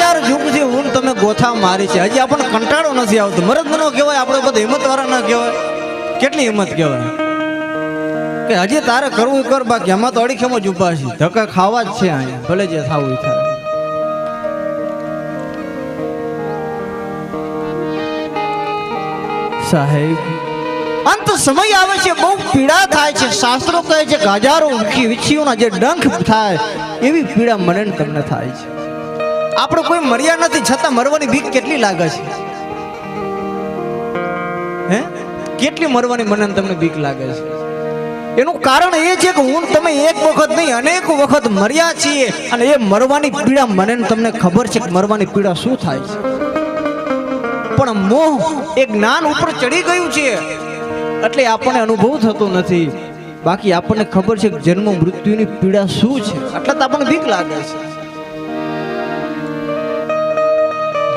1000 યુગથી હું તમે ગોથા મારી છે, હજી આપણને કંટાળો નથી આવતો. મરદ ન કહેવાય, આપણે બધા હિંમત વાળા ન કહેવાય. કેટલી હિંમત કહેવાય કે હજી તારે કરવું કર, બાકી આમાં તો અડીખેમાં જ ઉભા છે, ધક્કા ખાવા જ છે અહીંયા, ભલે જે થાવું થાય. સાહેબ અંત સમય આવે છે, બહુ પીડા થાય છે. શાસ્ત્રો કહે છે કે હજારો વીછીઓના જે ડંખ થાય એવી પીડા મને ને તમને થાય છે. આપણે કોઈ મર્યા નથી, છતાં મરવાની બીક કેટલી લાગે છે? હે, કેટલી મરવાની મને ને તમને બીક લાગે છે? એનું કારણ એ છે કે હું તમે એક વખત નહીં અનેક વખત મર્યા છીએ, અને એ મરવાની પીડા મને ને તમને ખબર છે કે મરવાની પીડા શું થાય છે. પણ મોહ એ જ્ઞાન ઉપર ચડી ગયું છે એટલે આપણને અનુભવ થતો નથી. બાકી આપણને ખબર છે કે જન્મ મૃત્યુની પીડા શું છે, એટલે તો આપણને બીક લાગે છે.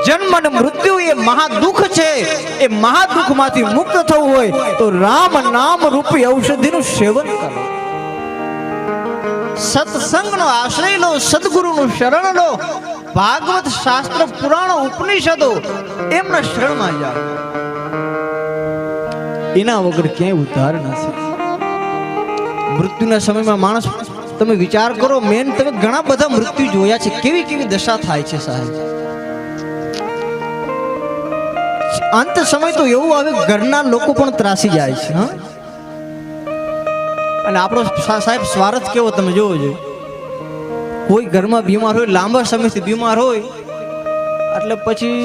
જન્મ અને મૃત્યુ એ મહાદુઃખ છે. એ મહાદુઃખમાંથી મુક્ત થવું હોય તો રામ નામ રૂપી ઔષધિનું સેવન કરો. સત્સંગનો આશ્રય લો, સદગુરુનું શરણ લો. ભાગવત શાસ્ત્ર પુરાણો ઉપનિષદો એમના શરણમાં જાઓ. એના વગર ક્યાંય ઉદ્ધાર નથી. મૃત્યુના સમયમાં માણસ, તમે વિચાર કરો, મેન તમે ઘણા બધા મૃત્યુ જોયા છે, કેવી કેવી દશા થાય છે સાહેબ. અંત સમય તો એવું આવે, ઘરના લોકો પણ ત્રાસી જાય છે. હા, અને આપણો સાહેબ સ્વાર્થ કેવો તમે જોવો જોઈએ. કોઈ ઘરમાં બીમાર હોય, લાંબા સમયથી બીમાર હોય, એટલે પછી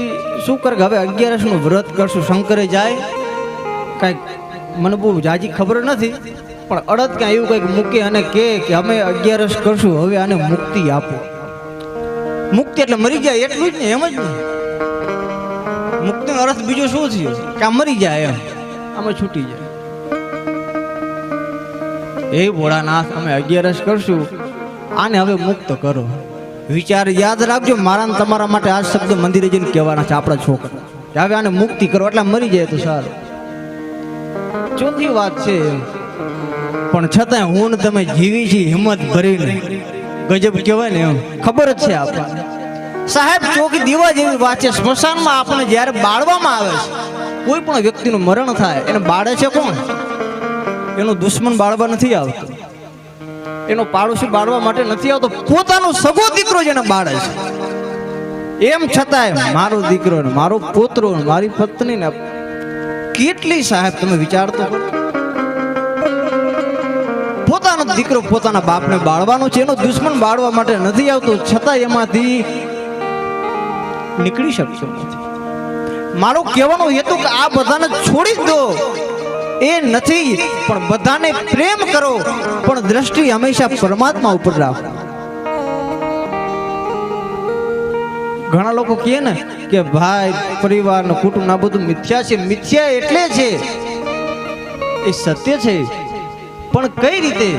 શું કરે, હવે 11 નું વ્રત કરશું. શંકરે જાય કાંઈક, મને બહુ જાજી ખબર નથી, પણ અડદ ક્યાં એવું કંઈક મૂકે અને કે અમે 11 કરશું, હવે આને મુક્તિ આપો. મુક્તિ એટલે મરી જાય એટલું જ ને, એમ જ ને. મુક્તિનો અર્થ બીજો શું થયો કે આ મરી જાય, એમ આમાં છૂટી જાય. એ ભોળાનાથ, અમે 11 કરશું, આને હવે મુક્ત કરો. વિચાર યાદ રાખજો, મારા ને તમારા માટે આ શબ્દ મંદિરે જઈને કહેવાના છે આપણા છોકરા, હવે આને મુક્તિ કરો, એટલે મરી જાય તો સારું. ચોખ્ખી વાત છે. પણ છતાં હું ને તમે જીવી છીએ હિંમત ભરીને, ગજબ કહેવાય ને, એમ ખબર જ છે આપણને સાહેબ. ચોકી દીવા જેવી વાત છે. સ્મશાનમાં આપણે જ્યારે બાળવામાં આવે છે, કોઈ પણ વ્યક્તિનું મરણ થાય, એને બાળે છે કોણ? એનો દુશ્મન બાળવા નથી આવતો, એનો પાડોશી બાળવા માટે નથી આવતો, પોતાનો સગો દીકરો જેને બાળે છે. એમ છતાંય મારો દીકરો ને મારો પોતરો ને મારી પત્ની ને કેટલી સાહેબ તમે વિચારતો, પોતાનો દીકરો પોતાના બાપને બાળવાનો છે, એનો દુશ્મન બાળવા માટે નથી આવતો, છતાં એમાંથી નીકળી શકશો નથી. મારો કહેવાનો હેતુ કે આ બધાને છોડી દો એ નથી, પણ બધાને પ્રેમ કરો, પણ દ્રષ્ટિ હંમેશા પરમાત્મા ઉપર રાખો. ઘણા લોકો કહે ને કે ભાઈ પરિવાર ને કુટુંબ આ બધું મિથ્યા છે. મિથ્યા એટલે છે, એ સત્ય છે, પણ કઈ રીતે?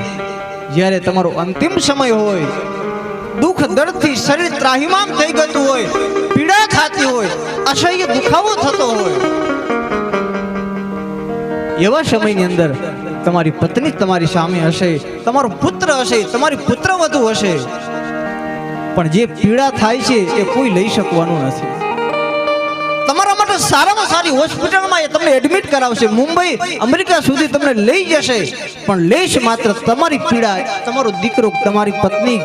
જ્યારે તમારો અંતિમ સમય હોય, દુઃખ દર્દથી શરીર ત્રાહિમામ થઈ ગયું હોય, પીડા ખાતી હોય, અસહ્ય દુખાવો થતો હોય, એવા સમયની અંદર તમારી પત્ની તમારી સામે હશે, તમારો પુત્ર હશે, તમારી પુત્રવધુ હશે, પણ જે પીડા થાય છે એ કોઈ લઈ શકવાનું નથી. તમારા માટે સારામાં સારી હોસ્પિટલમાં એ તમને એડમિટ કરાવશે, મુંબઈ અમેરિકા સુધી તમને લઈ જશે, પણ લેશ માત્ર તમારી પીડા તમારો દીકરો, તમારી પત્ની,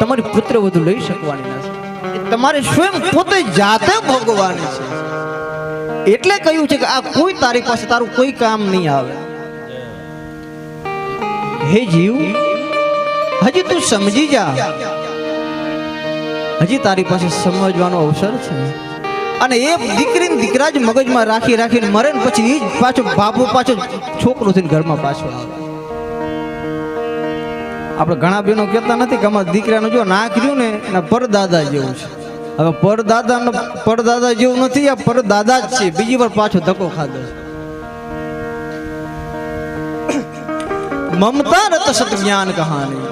તમારી પુત્રવધુ લઈ શકવાની નથી. તમારે સ્વયં પોતે જાતે ભોગવવાની છે. એટલે કહ્યું છે કે આ કોઈ તારી પાસે તારું કોઈ કામ નહીં આવે. હે જીવ, હજી તું સમજી જા, હજી તારી પાસે સમજવાનો અવસર છે. અને એ દીકરીને દીકરા જ મગજમાં રાખી રાખીને મરે ને પછી એ જ પાછો બાપુ પાછો છોકરો થઈને ઘરમાં પાછો આવે. આપણે ઘણા બહેનો કહેતા નથી કે અમારા દીકરાનું જો નાક રહ્યું ને એના પરદાદા જેવું છે. હવે પરદાદા જેવું નથી, આ પરદાદા જ છે. બીજી વાર પાછો ધક્કો ખાધો. મમતા રત સત જ્ઞાન કહાની.